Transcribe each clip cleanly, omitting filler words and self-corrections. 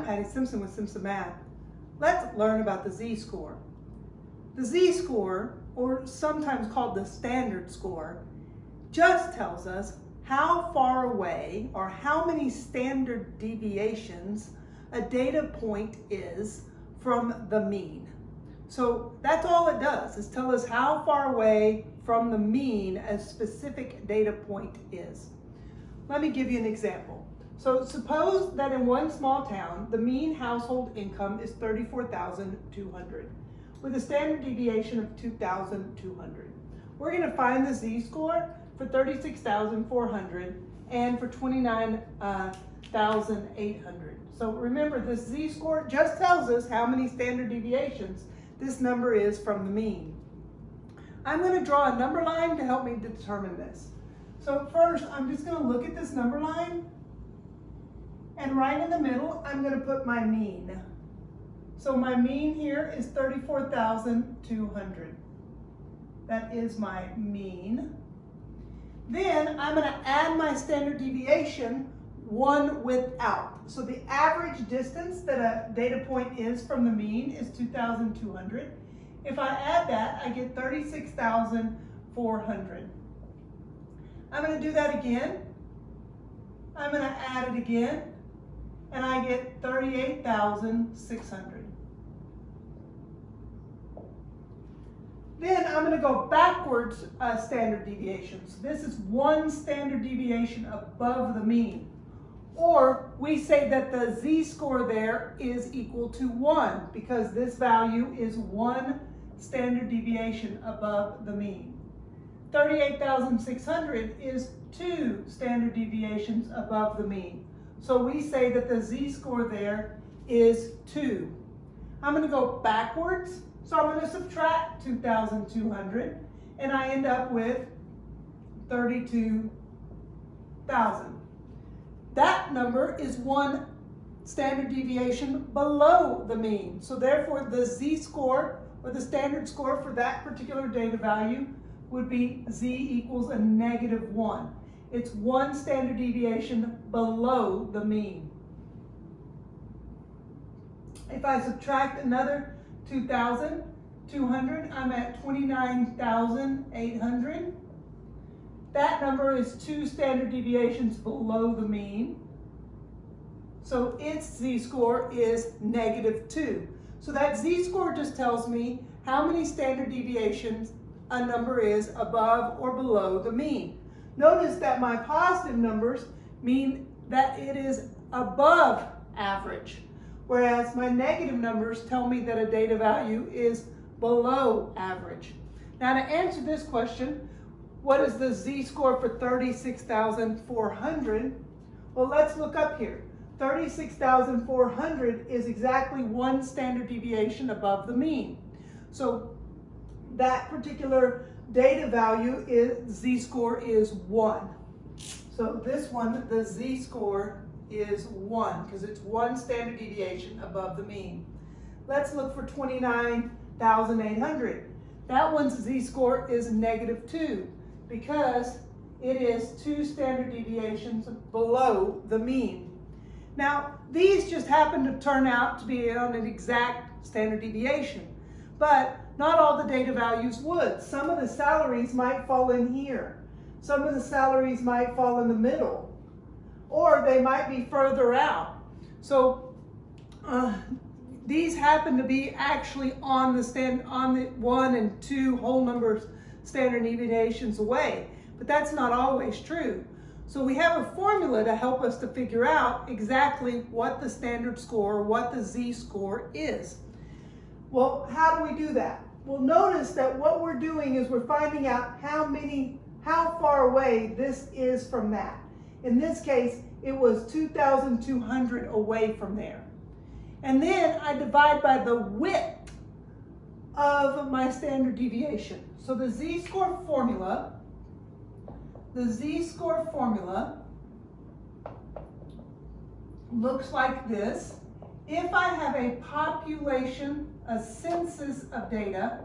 Patty Simpson with Simpson Math. Let's learn about the Z-score. The Z-score, or sometimes called the standard score, just tells us how far away or how many standard deviations a data point is from the mean. So that's all it does, is tell us how far away from the mean a specific data point is. Let me give you an example. So suppose that in one small town, the mean household income is $34,200 with a standard deviation of 2,200. We're going to find the Z-score for 36,400 and for 29,800. So remember, this Z-score just tells us how many standard deviations this number is from the mean. I'm going to draw a number line to help me determine this. So first, I'm just going to look at this number line, and right in the middle, I'm going to put my mean. So my mean here is 34,200. That is my mean. Then I'm going to add my standard deviation, one without. So the average distance that a data point is from the mean is 2,200. If I add that, I get 36,400. I'm going to do that again. I'm going to add it again, and I get 38,600. Then I'm going to go backwards standard deviations. This is one standard deviation above the mean. Or we say that the Z-score there is equal to 1 because this value is one standard deviation above the mean. 38,600 is 2 standard deviations above the mean. So we say that the Z-score there is 2. I'm going to go backwards. So I'm going to subtract 2,200 and I end up with 32,000. That number is one standard deviation below the mean. So therefore the Z-score, or the standard score for that particular data value, would be Z equals a -1. It's one standard deviation below the mean. If I subtract another 2,200, I'm at 29,800. That number is 2 standard deviations below the mean. So its Z-score is -2. So that Z-score just tells me how many standard deviations a number is above or below the mean. Notice that my positive numbers mean that it is above average, whereas my negative numbers tell me that a data value is below average. Now to answer this question, what is the Z-score for 36,400? Well, let's look up here. 36,400 is exactly one standard deviation above the mean. So that particular data value is Z-score is 1. So this one, the Z-score is 1 because it's one standard deviation above the mean. Let's look for 29,800. That one's Z-score is -2 because it is 2 standard deviations below the mean. Now, these just happen to turn out to be on an exact standard deviation, but not all the data values would. Some of the salaries might fall in here. Some of the salaries might fall in the middle, or they might be further out. So these happen to be actually on the 1 and 2 whole numbers standard deviations away, but that's not always true. So we have a formula to help us to figure out exactly what the standard score, what the Z-score is. Well, how do we do that? Well, notice that what we're doing is we're finding out how far away this is from that. In this case, it was 2,200 away from there. And then I divide by the width of my standard deviation. So the Z-score formula looks like this. If I have a population, a census of data,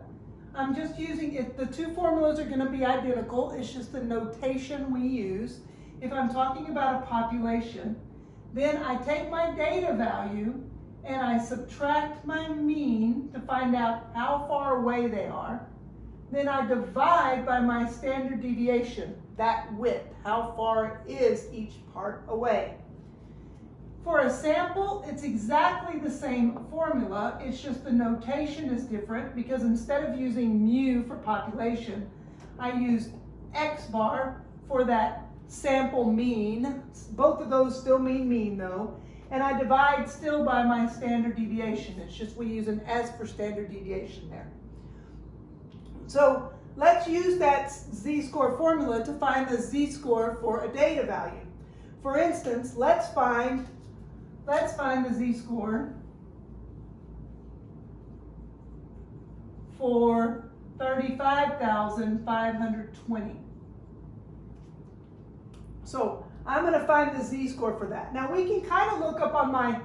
I'm just using it. The two formulas are going to be identical. It's just the notation we use. If I'm talking about a population, Then I take my data value and I subtract my mean to find out how far away they are. Then I divide by my standard deviation, that width, how far is each part away. For a sample, it's exactly the same formula, it's just the notation is different because instead of using mu for population, I use X bar for that sample mean. Both of those still mean mean though. And I divide still by my standard deviation. It's just we use an S for standard deviation there. So let's use that Z-score formula to find the Z-score for a data value. For instance, let's find the Z-score for 35,520. So I'm going to find the Z-score for that. Now we can kind of look up on my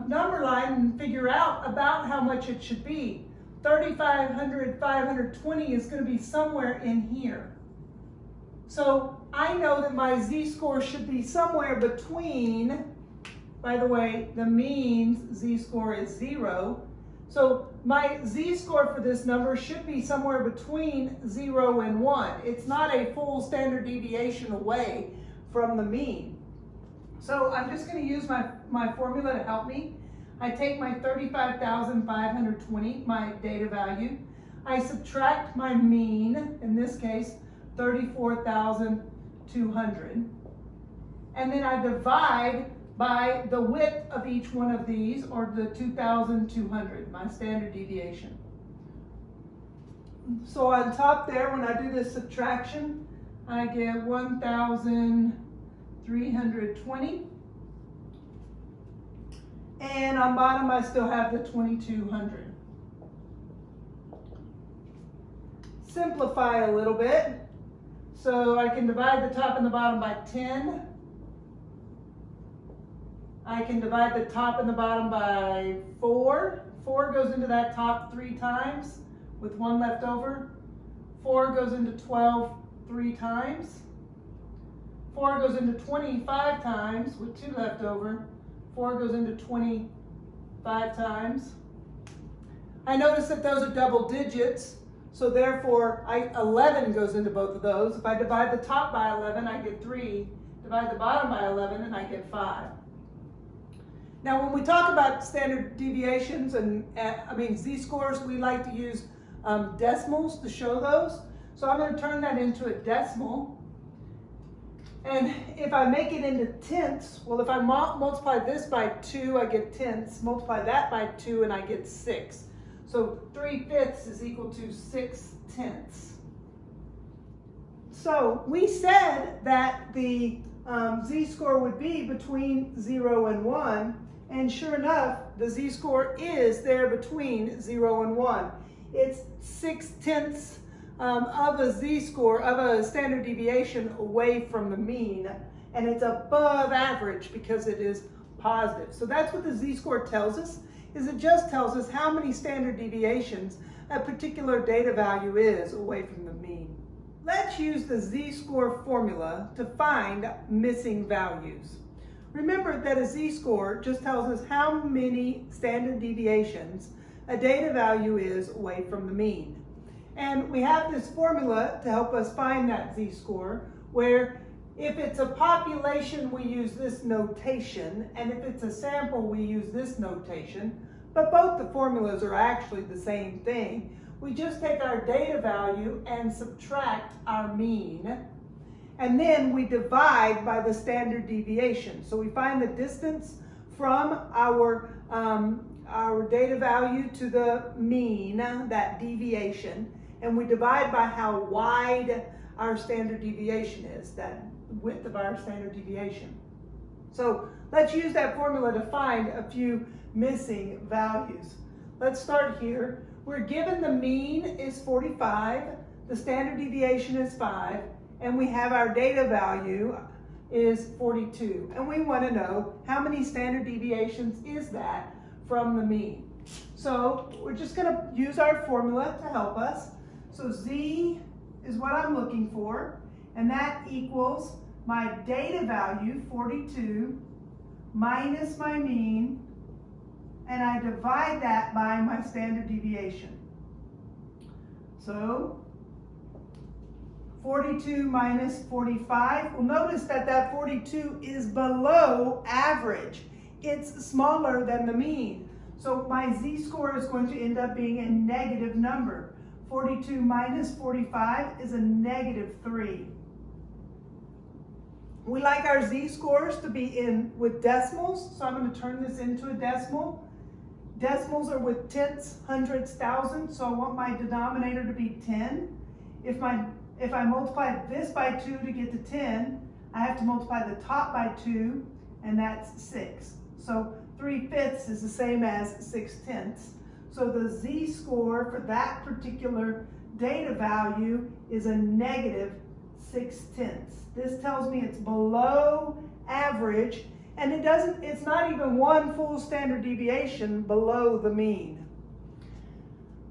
number line and figure out about how much it should be. 520 is going to be somewhere in here. So I know that my Z-score should be somewhere between, by the way, the mean Z-score is 0. So my Z-score for this number should be somewhere between 0 and 1. It's not a full standard deviation away from the mean. So I'm just going to use my formula to help me. I take my 35,520, my data value. I subtract my mean, in this case, 34,200. And then I divide by the width of each one of these, or the 2,200, my standard deviation. So on top there, when I do this subtraction, I get 1,320. And on bottom, I still have the 2,200. Simplify a little bit. So I can divide the top and the bottom by 10. I can divide the top and the bottom by 4. 4 goes into that top 3 times with 1 left over. 4 goes into 12 3 times. 4 goes into 25 times with 2 left over. 4 goes into 25 times. I notice that those are double digits, so therefore 11 goes into both of those. If I divide the top by 11, I get 3. Divide the bottom by 11, and I get 5. Now, when we talk about standard deviations and Z-scores, we like to use decimals to show those. So I'm going to turn that into a decimal. And if I make it into tenths, well, if I multiply this by 2, I get tenths. Multiply that by 2, and I get 6. So 3/5 is equal to 6/10. So we said that the Z-score would be between 0 and 1. And sure enough, the Z-score is there between 0 and 1. It's 6/10 of a Z-score, of a standard deviation away from the mean. And it's above average because it is positive. So that's what the Z-score tells us, is it just tells us how many standard deviations a particular data value is away from the mean. Let's use the Z-score formula to find missing values. Remember that a Z-score just tells us how many standard deviations a data value is away from the mean. And we have this formula to help us find that Z-score, where if it's a population, we use this notation, and if it's a sample, we use this notation. But both the formulas are actually the same thing. We just take our data value and subtract our mean. And then we divide by the standard deviation. So we find the distance from our data value to the mean, that deviation, and we divide by how wide our standard deviation is, that width of our standard deviation. So let's use that formula to find a few missing values. Let's start here. We're given the mean is 45, the standard deviation is 5, and we have our data value is 42. And we want to know how many standard deviations is that from the mean. So we're just going to use our formula to help us. So Z is what I'm looking for, and that equals my data value, 42, minus my mean, and I divide that by my standard deviation. So 42 minus 45. Well, notice that that 42 is below average. It's smaller than the mean. So my z-score is going to end up being a negative number. 42 minus 45 is a negative 3. We like our z-scores to be in with decimals, so I'm going to turn this into a decimal. Decimals are with tenths, hundredths, thousandths, so I want my denominator to be 10. If I multiply this by 2 to get to 10, I have to multiply the top by 2, and that's 6. So 3/5 is the same as 6/10. So the z-score for that particular data value is a negative 6/10. This tells me it's below average, and it's not even one full standard deviation below the mean.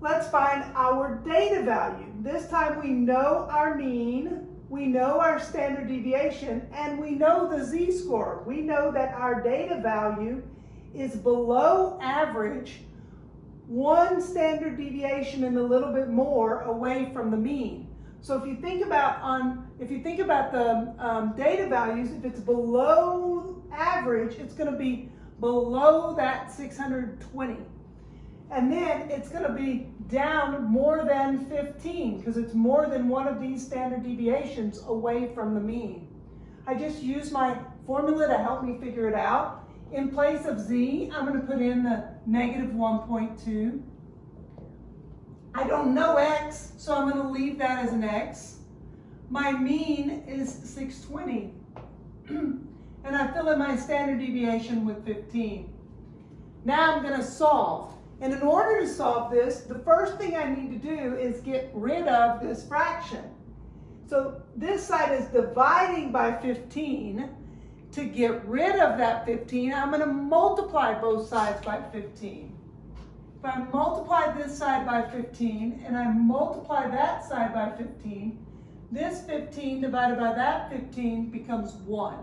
Let's find our data value. This time we know our mean, we know our standard deviation, and we know the z-score. We know that our data value is below average, one standard deviation and a little bit more away from the mean. So if you think about the data values, if it's below average, it's going to be below that 620. And then it's going to be down more than 15 because it's more than one of these standard deviations away from the mean. I just used my formula to help me figure it out. In place of z, I'm going to put in the negative 1.2. I don't know x, so I'm going to leave that as an x. My mean is 620. And I fill in my standard deviation with 15. Now I'm going to solve. And in order to solve this, the first thing I need to do is get rid of this fraction. So this side is dividing by 15. To get rid of that 15, I'm going to multiply both sides by 15. If I multiply this side by 15 and I multiply that side by 15, this 15 divided by that 15 becomes 1.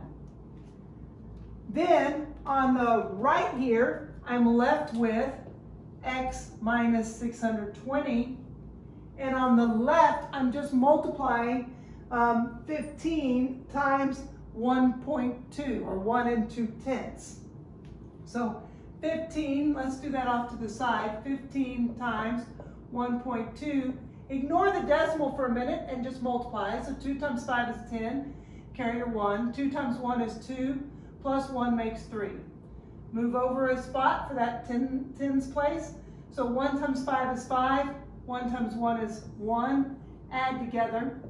Then on the right here, I'm left with x minus 620. And on the left, I'm just multiplying 15 times 1.2, or 1 2/10. So 15, let's do that off to the side, 15 times 1.2. Ignore the decimal for a minute and just multiply. So 2 times 5 is 10, carry your 1. 2 times 1 is 2, plus 1 makes 3. Move over a spot for that tens place. So 1 times 5 is 5, 1 times 1 is 1, add together.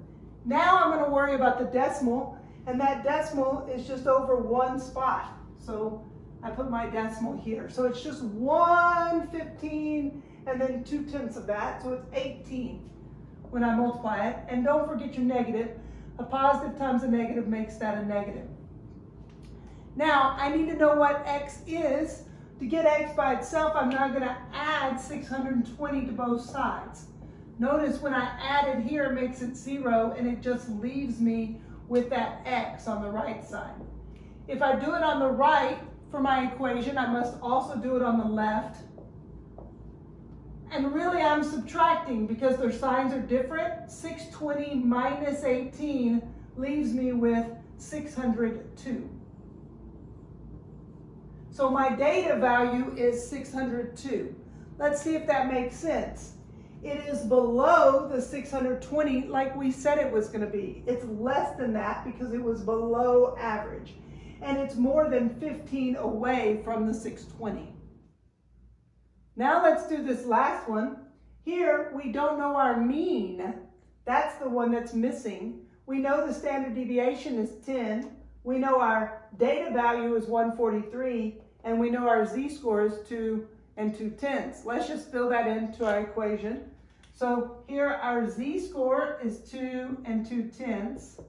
Now I'm going to worry about the decimal, and that decimal is just over one spot. So I put my decimal here. So it's just 1/15 and then 2/10 of that. So it's 18 when I multiply it. And don't forget your negative. A positive times a negative makes that a negative. Now I need to know what x is. To get x by itself, I'm now going to add 620 to both sides. Notice when I add it here, it makes it 0, and it just leaves me with that x on the right side. If I do it on the right for my equation, I must also do it on the left. And really I'm subtracting because their signs are different. 620 minus 18 leaves me with 602. So my data value is 602. Let's see if that makes sense. It is below the 620 like we said it was going to be. It's less than that because it was below average. And it's more than 15 away from the 620. Now let's do this last one. Here we don't know our mean. That's the one that's missing. We know the standard deviation is 10. We know our data value is 143. And we know our z-score is 2 2/10. Let's just fill that into our equation. So here our z-score is 2 2/10,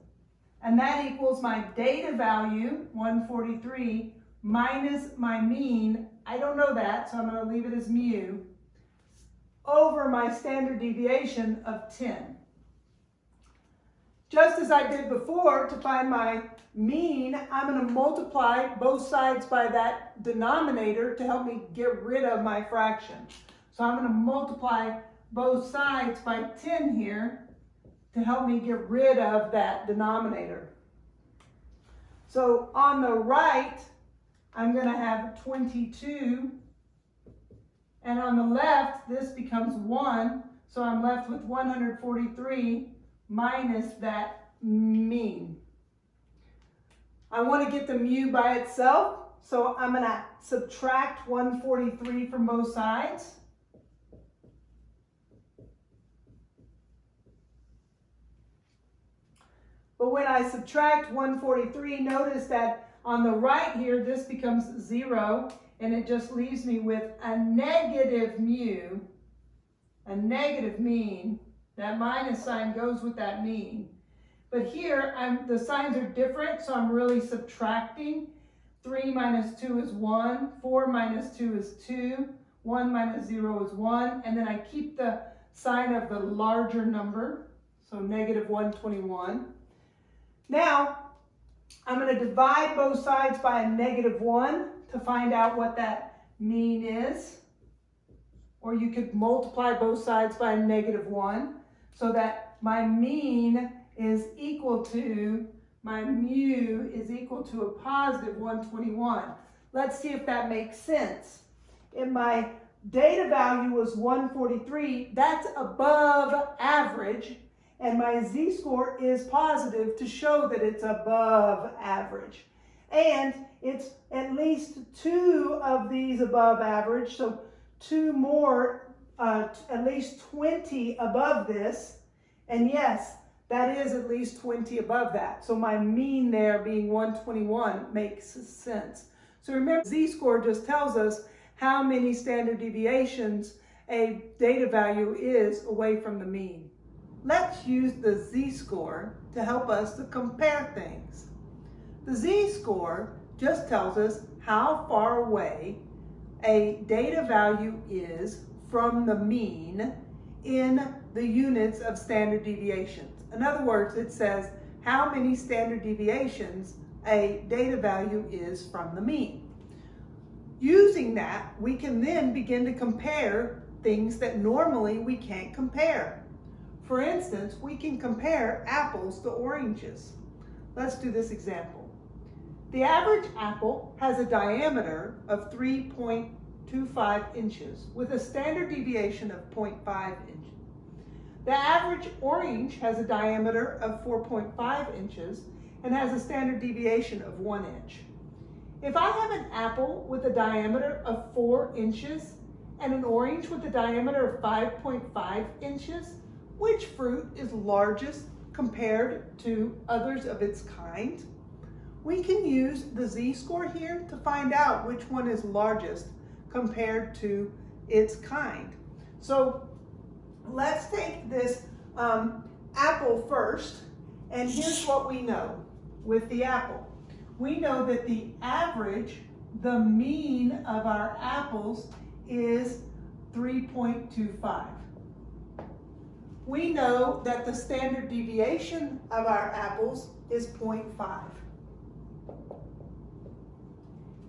and that equals my data value, 143, minus my mean, I don't know that, so I'm going to leave it as mu, over my standard deviation of 10. Just as I did before, to find my mean, I'm going to multiply both sides by that denominator to help me get rid of my fraction. So I'm going to multiply both sides by 10 here to help me get rid of that denominator. So on the right, I'm going to have 22. And on the left, this becomes 1. So I'm left with 143 minus that mean. I want to get the mu by itself, so I'm going to subtract 143 from both sides. But when I subtract 143, notice that on the right here, this becomes 0, and it just leaves me with a negative mu, a negative mean. That minus sign goes with that mean. But here, the signs are different, so I'm really subtracting. 3 minus 2 is 1, 4 minus 2 is 2, 1 minus 0 is 1, and then I keep the sign of the larger number, so negative 121. Now, I'm going to divide both sides by a negative 1 to find out what that mean is. Or you could multiply both sides by a negative 1 so that my mean is equal to, my mu is equal to a positive 121. Let's see if that makes sense. If my data value was 143, that's above average, and my z-score is positive to show that it's above average. And it's at least 2 of these above average, so 2 more, at least 20 above this. And yes, that is at least 20 above that. So my mean there being 121 makes sense. So remember, z-score just tells us how many standard deviations a data value is away from the mean. Let's use the z-score to help us to compare things. The z-score just tells us how far away a data value is from the mean in the units of standard deviations. In other words, it says how many standard deviations a data value is from the mean. Using that, we can then begin to compare things that normally we can't compare. For instance, we can compare apples to oranges. Let's do this example. The average apple has a diameter of 3.25 inches with a standard deviation of 0.5 inches. The average orange has a diameter of 4.5 inches and has a standard deviation of 1 inch. If I have an apple with a diameter of 4 inches and an orange with a diameter of 5.5 inches, which fruit is largest compared to others of its kind? We can use the z-score here to find out which one is largest compared to its kind. So let's take this apple first, and here's what we know with the apple. We know that the average, the mean of our apples is 3.25. We know that the standard deviation of our apples is 0.5.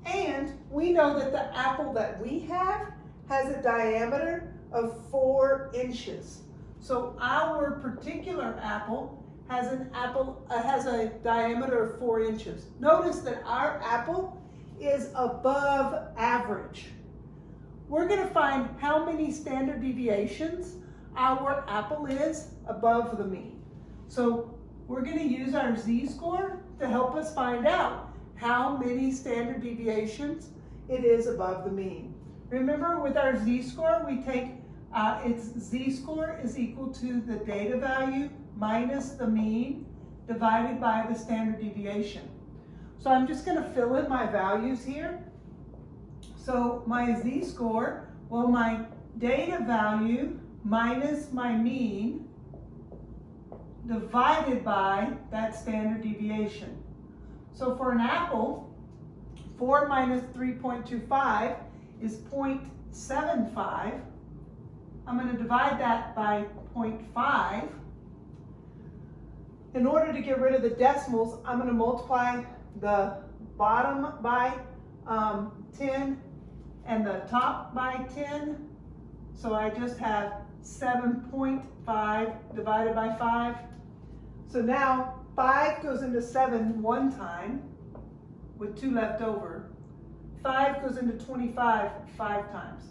And we know that the apple that we have has a diameter of 4 inches. So our particular apple has a diameter of 4 inches. Notice that our apple is above average. We're going to find how many standard deviations our apple is above the mean. So we're going to use our z-score to help us find out how many standard deviations it is above the mean. Remember, with our z-score, we take its z-score is equal to the data value minus the mean divided by the standard deviation. So I'm just going to fill in my values here. So my z-score, well, my data value minus my mean divided by that standard deviation. So for an apple, 4 minus 3.25 is 0.75. I'm going to divide that by 0.5. In order to get rid of the decimals, I'm going to multiply the bottom by 10 and the top by 10. So I just have 7.5 divided by 5. So now 5 goes into 7 one time with 2 left over. 5 goes into 25 5 times.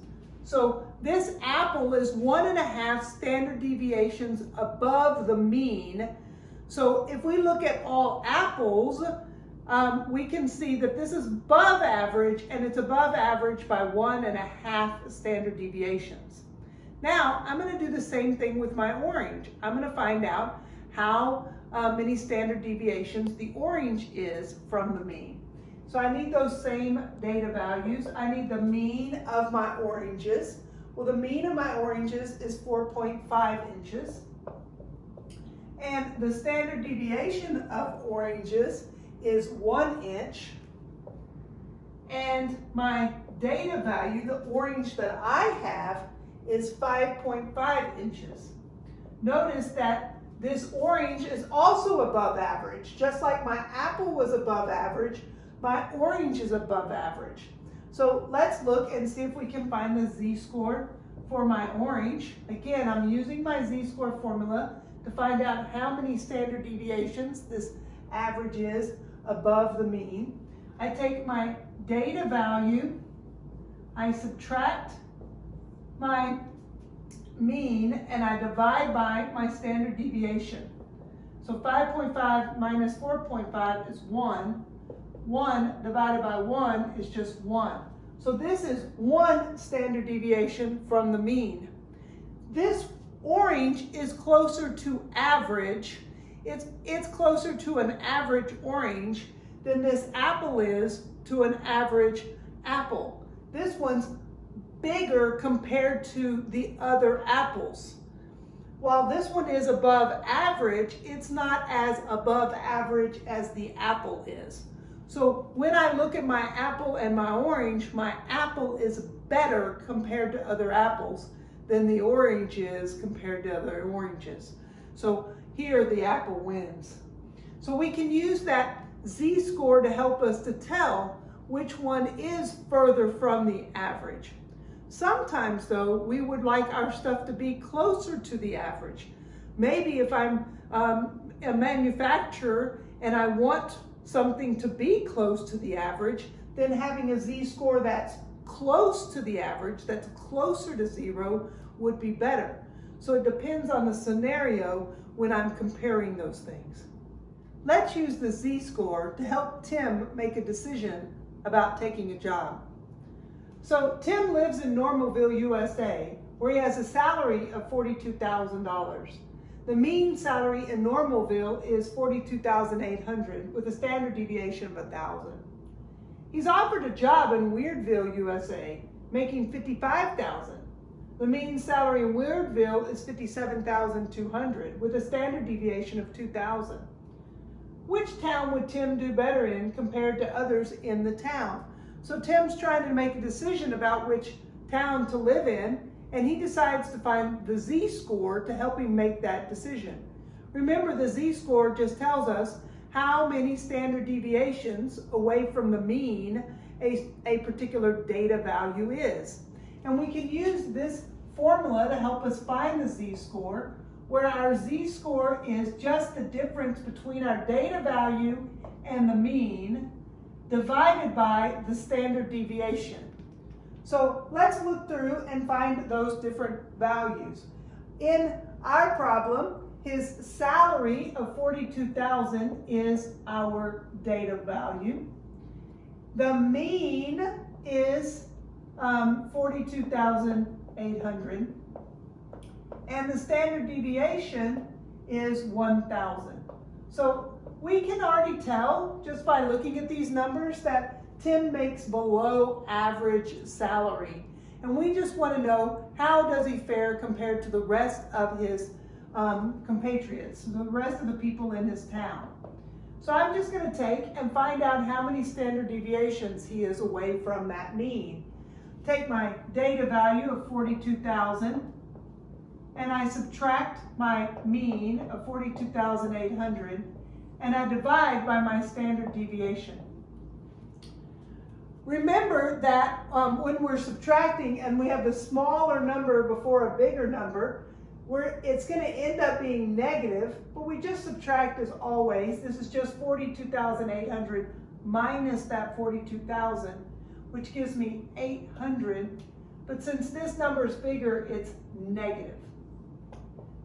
So this apple is 1.5 standard deviations above the mean. So if we look at all apples, we can see that this is above average, and it's above average by 1.5 standard deviations. Now I'm going to do the same thing with my orange. I'm going to find out how many standard deviations the orange is from the mean. So I need those same data values. I need the mean of my oranges. Well, the mean of my oranges is 4.5 inches. And the standard deviation of oranges is 1 inch. And my data value, the orange that I have, is 5.5 inches. Notice that this orange is also above average. Just like my apple was above average, my orange is above average. So let's look and see if we can find the z-score for my orange. Again, I'm using my z-score formula to find out how many standard deviations this average is above the mean. I take my data value, I subtract my mean, and I divide by my standard deviation. So 5.5 minus 4.5 is 1. 1 divided by 1 is just 1. So this is 1 standard deviation from the mean. This orange is closer to average. It's closer to an average orange than this apple is to an average apple. This one's bigger compared to the other apples. While this one is above average, it's not as above average as the apple is. So when I look at my apple and my orange, my apple is better compared to other apples than the orange is compared to other oranges. So here the apple wins. So we can use that z-score to help us to tell which one is further from the average. Sometimes though, we would like our stuff to be closer to the average. Maybe if I'm a manufacturer and I want something to be close to the average, then having a z-score that's close to the average, that's closer to 0, would be better. So it depends on the scenario when I'm comparing those things. Let's use the z-score to help Tim make a decision about taking a job. So Tim lives in Normalville, USA, where he has a salary of $42,000. The mean salary in Normalville is $42,800 with a standard deviation of 1,000. He's offered a job in Weirdville, USA, making $55,000. The mean salary in Weirdville is $57,200 with a standard deviation of 2,000. Which town would Tim do better in compared to others in the town? So Tim's trying to make a decision about which town to live in, and he decides to find the z-score to help him make that decision. Remember, the z-score just tells us how many standard deviations away from the mean a particular data value is. And we can use this formula to help us find the z-score, where our z-score is just the difference between our data value and the mean divided by the standard deviation. So let's look through and find those different values. In our problem, his salary of $42,000 is our data value. The mean is $42,800. And the standard deviation is 1,000. So we can already tell just by looking at these numbers that Tim makes below average salary. And we just want to know, how does he fare compared to the rest of his compatriots, the rest of the people in his town. So I'm just going to take and find out how many standard deviations he is away from that mean. Take my data value of 42,000 and I subtract my mean of 42,800, and I divide by my standard deviation. Remember that when we're subtracting and we have the smaller number before a bigger number, it's going to end up being negative, but we just subtract as always. This is just 42,800 minus that 42,000, which gives me 800. But since this number is bigger, it's negative.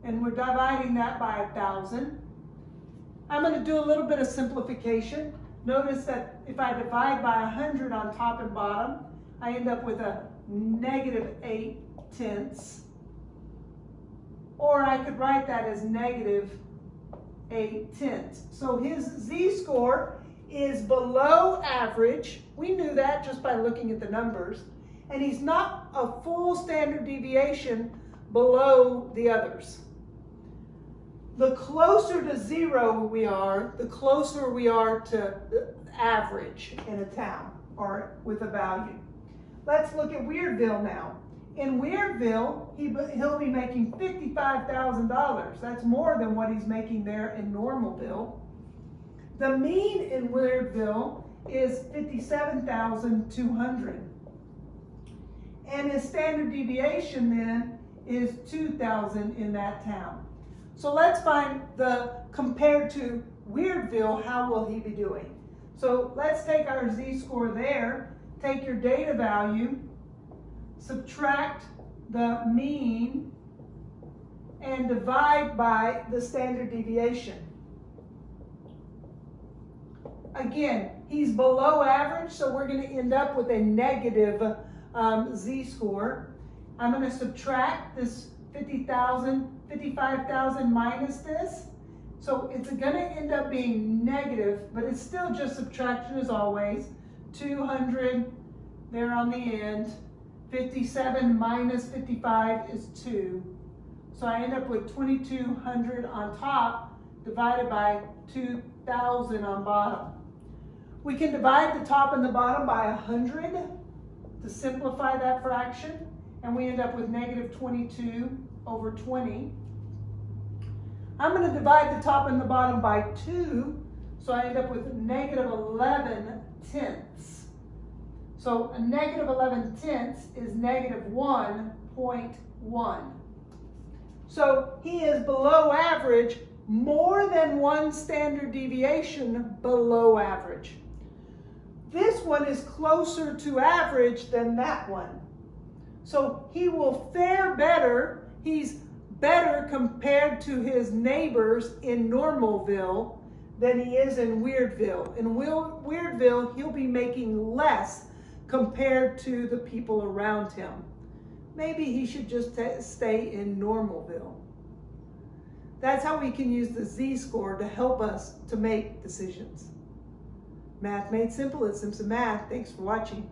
And we're dividing that by 1,000. I'm going to do a little bit of simplification. Notice that if I divide by 100 on top and bottom, I end up with a negative 8/10. Or I could write that as negative 8/10. So his z-score is below average. We knew that just by looking at the numbers. And he's not a full standard deviation below the others. The closer to 0 we are, the closer we are to average in a town or with a value. Let's look at Weirdville now. In Weirdville, he'll be making $55,000. That's more than what he's making there in Normalville. The mean in Weirdville is 57,200. And his standard deviation then is 2,000 in that town. So let's find compared to Weirdville, how will he be doing? So let's take our z-score there, take your data value, subtract the mean, and divide by the standard deviation. Again, he's below average, so we're going to end up with a negative z-score. I'm going to subtract this 55,000 minus this. So it's going to end up being negative, but it's still just subtraction as always. 200 there on the end. 57 minus 55 is 2. So I end up with 2,200 on top divided by 2,000 on bottom. We can divide the top and the bottom by 100 to simplify that fraction, and we end up with negative 22 over 20. I'm going to divide the top and the bottom by 2, so I end up with negative 11/10. So a negative 11/10 is negative 1.1. So he is below average, more than one standard deviation below average. This one is closer to average than that one. So he will fare better. He's better compared to his neighbors in Normalville than he is in Weirdville. In Weirdville, he'll be making less compared to the people around him. Maybe he should just stay in Normalville. That's how we can use the z-score to help us to make decisions. Math Made Simple is Simpson Math. Thanks for watching.